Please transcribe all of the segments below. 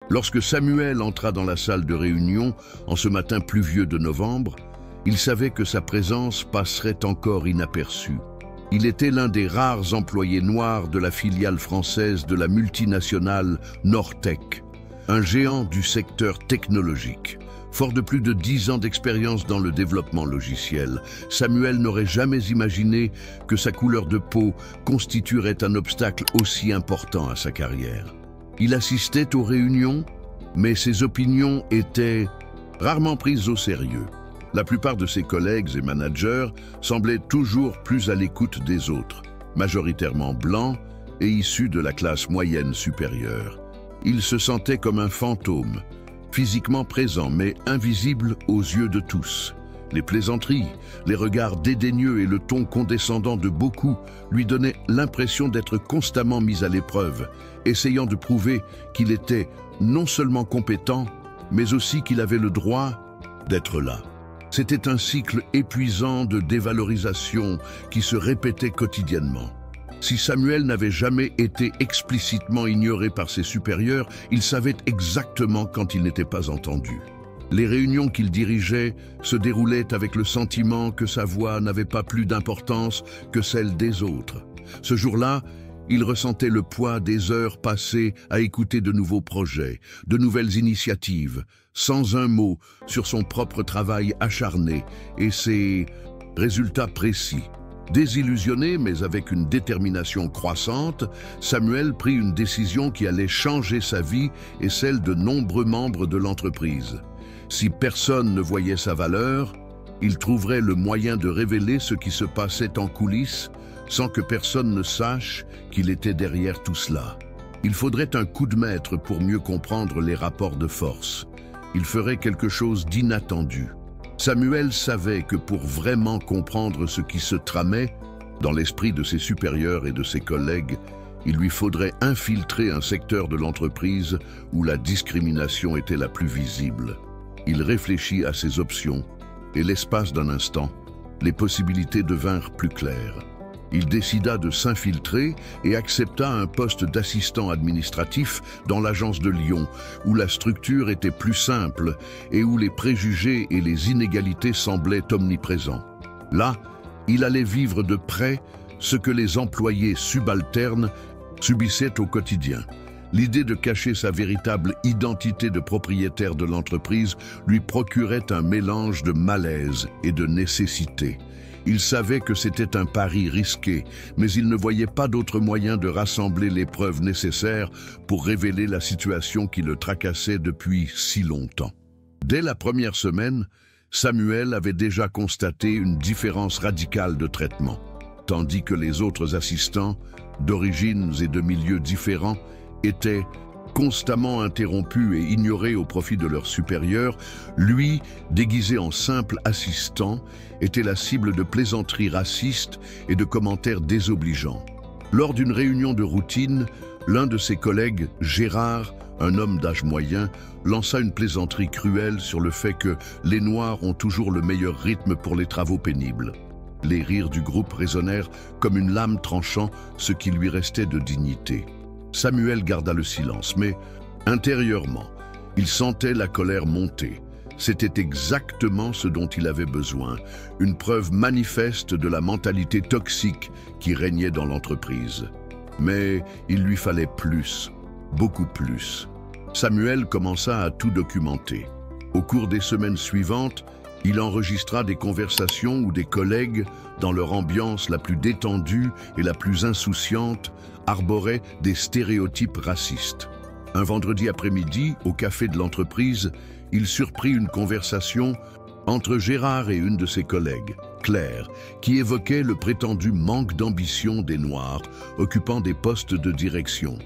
Lorsque Samuel entra dans la salle de réunion en ce matin pluvieux de novembre, il savait que sa présence passerait encore inaperçue. Il était l'un des rares employés noirs de la filiale française de la multinationale Nortec, un géant du secteur technologique. Fort de plus de 10 ans d'expérience dans le développement logiciel, Samuel n'aurait jamais imaginé que sa couleur de peau constituerait un obstacle aussi important à sa carrière. Il assistait aux réunions, mais ses opinions étaient rarement prises au sérieux. La plupart de ses collègues et managers semblaient toujours plus à l'écoute des autres, majoritairement blancs et issus de la classe moyenne supérieure. Il se sentait comme un fantôme, physiquement présent mais invisible aux yeux de tous. Les plaisanteries, les regards dédaigneux et le ton condescendant de beaucoup lui donnaient l'impression d'être constamment mis à l'épreuve, essayant de prouver qu'il était non seulement compétent, mais aussi qu'il avait le droit d'être là. C'était un cycle épuisant de dévalorisation qui se répétait quotidiennement. Si Samuel n'avait jamais été explicitement ignoré par ses supérieurs, il savait exactement quand il n'était pas entendu. Les réunions qu'il dirigeait se déroulaient avec le sentiment que sa voix n'avait pas plus d'importance que celle des autres. Ce jour-là, il ressentait le poids des heures passées à écouter de nouveaux projets, de nouvelles initiatives, sans un mot sur son propre travail acharné et ses résultats précis. Désillusionné, mais avec une détermination croissante, Samuel prit une décision qui allait changer sa vie et celle de nombreux membres de l'entreprise. Si personne ne voyait sa valeur, il trouverait le moyen de révéler ce qui se passait en coulisses sans que personne ne sache qu'il était derrière tout cela. Il faudrait un coup de maître pour mieux comprendre les rapports de force. Il ferait quelque chose d'inattendu. Samuel savait que pour vraiment comprendre ce qui se tramait dans l'esprit de ses supérieurs et de ses collègues, il lui faudrait infiltrer un secteur de l'entreprise où la discrimination était la plus visible. Il réfléchit à ses options et l'espace d'un instant, les possibilités devinrent plus claires. Il décida de s'infiltrer et accepta un poste d'assistant administratif dans l'agence de Lyon, où la structure était plus simple et où les préjugés et les inégalités semblaient omniprésents. Là, il allait vivre de près ce que les employés subalternes subissaient au quotidien. L'idée de cacher sa véritable identité de propriétaire de l'entreprise lui procurait un mélange de malaise et de nécessité. Il savait que c'était un pari risqué, mais il ne voyait pas d'autre moyen de rassembler les preuves nécessaires pour révéler la situation qui le tracassait depuis si longtemps. Dès la première semaine, Samuel avait déjà constaté une différence radicale de traitement. Tandis que les autres assistants, d'origines et de milieux différents, étaient constamment interrompus et ignorés au profit de leurs supérieurs, lui, déguisé en simple assistant, était la cible de plaisanteries racistes et de commentaires désobligeants. Lors d'une réunion de routine, l'un de ses collègues, Gérard, un homme d'âge moyen, lança une plaisanterie cruelle sur le fait que les Noirs ont toujours le meilleur rythme pour les travaux pénibles. Les rires du groupe résonnèrent comme une lame tranchant ce qui lui restait de dignité. Samuel garda le silence, mais intérieurement, il sentait la colère monter. C'était exactement ce dont il avait besoin, une preuve manifeste de la mentalité toxique qui régnait dans l'entreprise. Mais il lui fallait plus, beaucoup plus. Samuel commença à tout documenter. Au cours des semaines suivantes, il enregistra des conversations où des collègues, dans leur ambiance la plus détendue et la plus insouciante, arboraient des stéréotypes racistes. Un vendredi après-midi, au café de l'entreprise, il surprit une conversation entre Gérard et une de ses collègues, Claire, qui évoquait le prétendu manque d'ambition des Noirs occupant des postes de direction.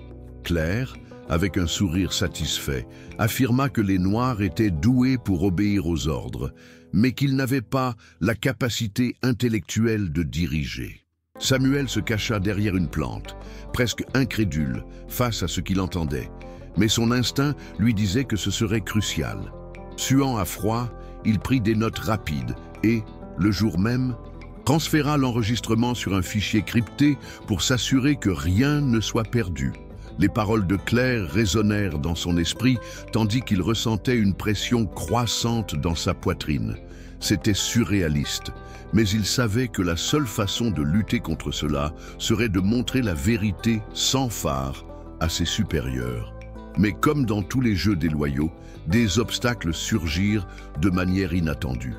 Claire, avec un sourire satisfait, affirma que les Noirs étaient doués pour obéir aux ordres, mais qu'ils n'avaient pas la capacité intellectuelle de diriger. Samuel se cacha derrière une plante, presque incrédule face à ce qu'il entendait, mais son instinct lui disait que ce serait crucial. Suant à froid, il prit des notes rapides et, le jour même, transféra l'enregistrement sur un fichier crypté pour s'assurer que rien ne soit perdu. Les paroles de Claire résonnèrent dans son esprit, tandis qu'il ressentait une pression croissante dans sa poitrine. C'était surréaliste, mais il savait que la seule façon de lutter contre cela serait de montrer la vérité sans phare à ses supérieurs. Mais comme dans tous les jeux déloyaux, des obstacles surgirent de manière inattendue.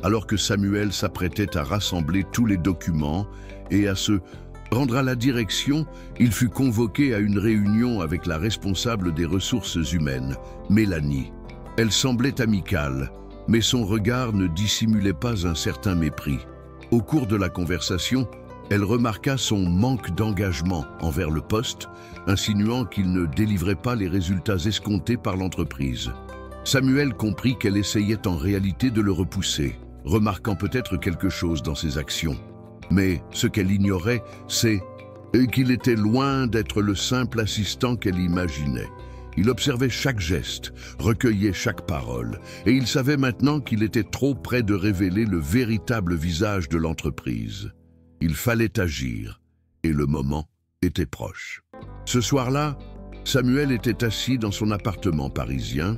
Alors que Samuel s'apprêtait à rassembler tous les documents et à se rendre à la direction, il fut convoqué à une réunion avec la responsable des ressources humaines, Mélanie. Elle semblait amicale, mais son regard ne dissimulait pas un certain mépris. Au cours de la conversation, elle remarqua son manque d'engagement envers le poste, insinuant qu'il ne délivrait pas les résultats escomptés par l'entreprise. Samuel comprit qu'elle essayait en réalité de le repousser, remarquant peut-être quelque chose dans ses actions. Mais ce qu'elle ignorait, c'est qu'il était loin d'être le simple assistant qu'elle imaginait. Il observait chaque geste, recueillait chaque parole, et il savait maintenant qu'il était trop près de révéler le véritable visage de l'entreprise. Il fallait agir, et le moment était proche. Ce soir-là, Samuel était assis dans son appartement parisien,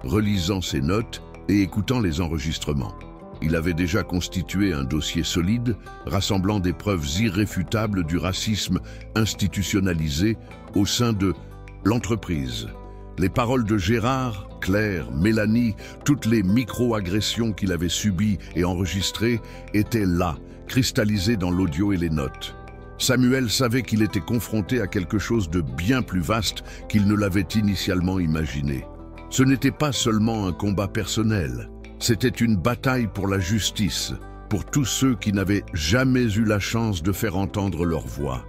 relisant ses notes et écoutant les enregistrements. Il avait déjà constitué un dossier solide, rassemblant des preuves irréfutables du racisme institutionnalisé au sein de l'entreprise. Les paroles de Gérard, Claire, Mélanie, toutes les micro-agressions qu'il avait subies et enregistrées étaient là, cristallisées dans l'audio et les notes. Samuel savait qu'il était confronté à quelque chose de bien plus vaste qu'il ne l'avait initialement imaginé. Ce n'était pas seulement un combat personnel. C'était une bataille pour la justice, pour tous ceux qui n'avaient jamais eu la chance de faire entendre leur voix.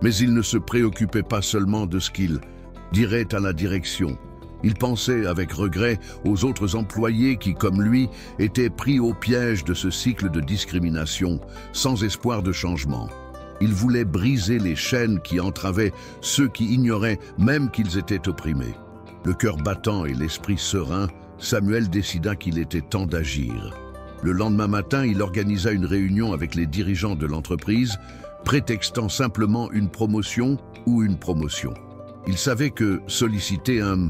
Mais il ne se préoccupait pas seulement de ce qu'il dirait à la direction. Il pensait avec regret aux autres employés qui, comme lui, étaient pris au piège de ce cycle de discrimination, sans espoir de changement. Il voulait briser les chaînes qui entravaient ceux qui ignoraient même qu'ils étaient opprimés. Le cœur battant et l'esprit serein, Samuel décida qu'il était temps d'agir. Le lendemain matin, il organisa une réunion avec les dirigeants de l'entreprise, prétextant simplement une promotion ou une promotion. Il savait que solliciter un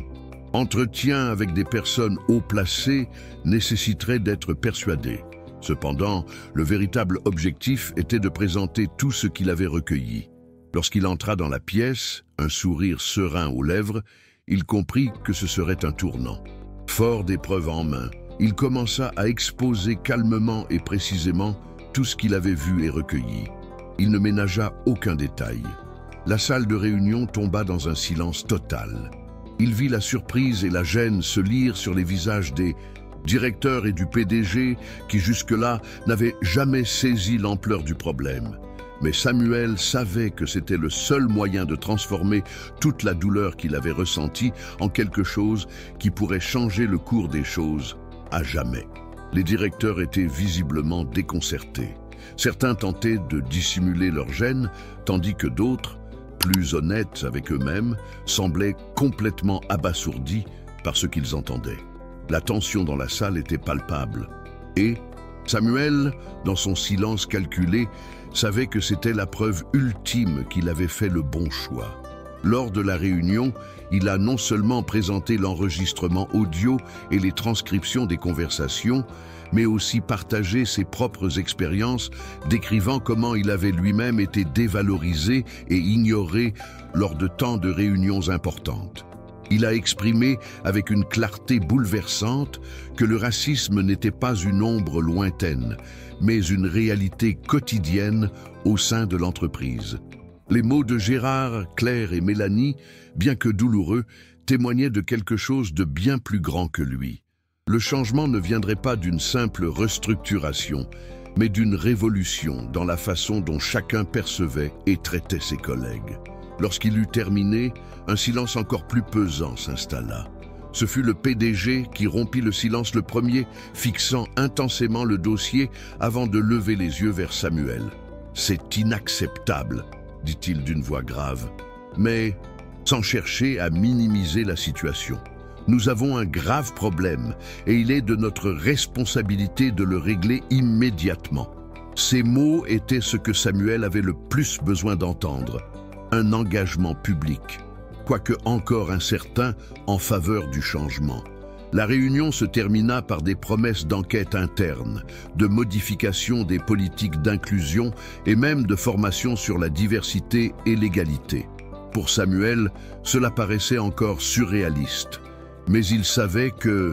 entretien avec des personnes haut placées nécessiterait d'être persuadé. Cependant, le véritable objectif était de présenter tout ce qu'il avait recueilli. Lorsqu'il entra dans la pièce, un sourire serein aux lèvres, il comprit que ce serait un tournant. Fort des preuves en main, il commença à exposer calmement et précisément tout ce qu'il avait vu et recueilli. Il ne ménagea aucun détail. La salle de réunion tomba dans un silence total. Il vit la surprise et la gêne se lire sur les visages des directeurs et du PDG qui jusque-là n'avaient jamais saisi l'ampleur du problème. Mais Samuel savait que c'était le seul moyen de transformer toute la douleur qu'il avait ressentie en quelque chose qui pourrait changer le cours des choses à jamais. Les directeurs étaient visiblement déconcertés. Certains tentaient de dissimuler leur gêne, tandis que d'autres, plus honnêtes avec eux-mêmes, semblaient complètement abasourdis par ce qu'ils entendaient. La tension dans la salle était palpable. Et Samuel, dans son silence calculé, savait que c'était la preuve ultime qu'il avait fait le bon choix. Lors de la réunion, il a non seulement présenté l'enregistrement audio et les transcriptions des conversations, mais aussi partagé ses propres expériences, décrivant comment il avait lui-même été dévalorisé et ignoré lors de tant de réunions importantes. Il a exprimé avec une clarté bouleversante que le racisme n'était pas une ombre lointaine, mais une réalité quotidienne au sein de l'entreprise. Les mots de Gérard, Claire et Mélanie, bien que douloureux, témoignaient de quelque chose de bien plus grand que lui. Le changement ne viendrait pas d'une simple restructuration, mais d'une révolution dans la façon dont chacun percevait et traitait ses collègues. Lorsqu'il eut terminé, un silence encore plus pesant s'installa. Ce fut le PDG qui rompit le silence le premier, fixant intensément le dossier avant de lever les yeux vers Samuel. « C'est inacceptable », dit-il d'une voix grave, mais sans chercher à minimiser la situation. « Nous avons un grave problème et il est de notre responsabilité de le régler immédiatement. » Ces mots étaient ce que Samuel avait le plus besoin d'entendre. Un engagement public, quoique encore incertain, en faveur du changement. La réunion se termina par des promesses d'enquête interne, de modification des politiques d'inclusion et même de formation sur la diversité et l'égalité. Pour Samuel, cela paraissait encore surréaliste, mais il savait que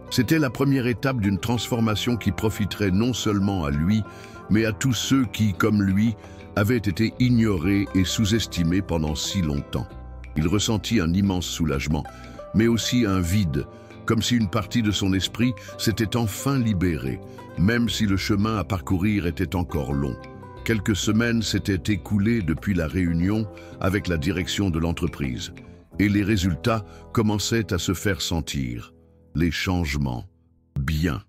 c'était la première étape d'une transformation qui profiterait non seulement à lui, mais à tous ceux qui, comme lui, avaient été ignorés et sous-estimés pendant si longtemps. Il ressentit un immense soulagement, mais aussi un vide, comme si une partie de son esprit s'était enfin libérée, même si le chemin à parcourir était encore long. Quelques semaines s'étaient écoulées depuis la réunion avec la direction de l'entreprise, et les résultats commençaient à se faire sentir. Les changements, bien.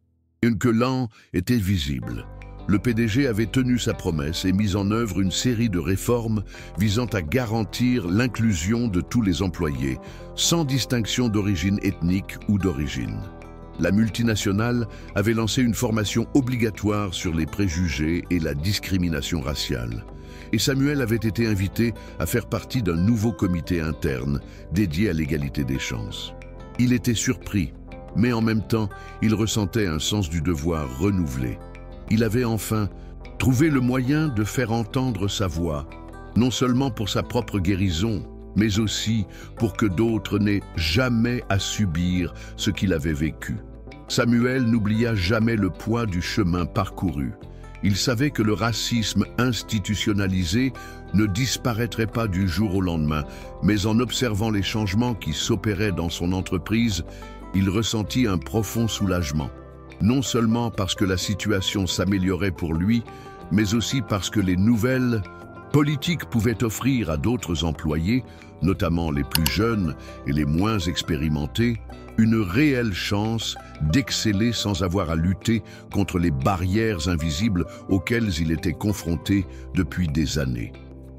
Que l'un était visible. Le PDG avait tenu sa promesse et mis en œuvre une série de réformes visant à garantir l'inclusion de tous les employés, sans distinction d'origine ethnique ou d'origine. La multinationale avait lancé une formation obligatoire sur les préjugés et la discrimination raciale. Et Samuel avait été invité à faire partie d'un nouveau comité interne dédié à l'égalité des chances. Il était surpris, mais en même temps, il ressentait un sens du devoir renouvelé. Il avait enfin trouvé le moyen de faire entendre sa voix, non seulement pour sa propre guérison, mais aussi pour que d'autres n'aient jamais à subir ce qu'il avait vécu. Samuel n'oublia jamais le poids du chemin parcouru. Il savait que le racisme institutionnalisé ne disparaîtrait pas du jour au lendemain, mais en observant les changements qui s'opéraient dans son entreprise, il ressentit un profond soulagement. Non seulement parce que la situation s'améliorait pour lui, mais aussi parce que les nouvelles politiques pouvaient offrir à d'autres employés, notamment les plus jeunes et les moins expérimentés, une réelle chance d'exceller sans avoir à lutter contre les barrières invisibles auxquelles il était confronté depuis des années.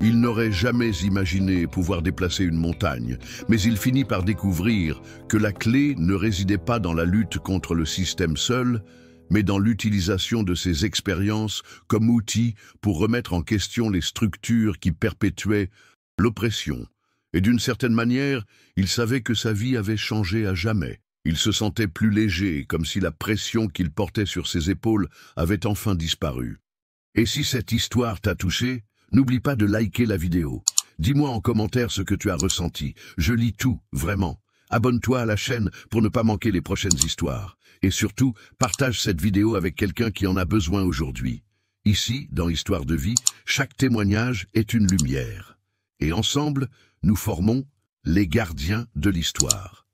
Il n'aurait jamais imaginé pouvoir déplacer une montagne, mais il finit par découvrir que la clé ne résidait pas dans la lutte contre le système seul, mais dans l'utilisation de ses expériences comme outil pour remettre en question les structures qui perpétuaient l'oppression. Et d'une certaine manière, il savait que sa vie avait changé à jamais. Il se sentait plus léger, comme si la pression qu'il portait sur ses épaules avait enfin disparu. Et si cette histoire t'a touché, n'oublie pas de liker la vidéo. Dis-moi en commentaire ce que tu as ressenti. Je lis tout, vraiment. Abonne-toi à la chaîne pour ne pas manquer les prochaines histoires. Et surtout, partage cette vidéo avec quelqu'un qui en a besoin aujourd'hui. Ici, dans Histoire de vie, chaque témoignage est une lumière. Et ensemble, nous formons les gardiens de l'histoire.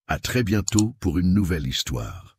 À très bientôt pour une nouvelle histoire.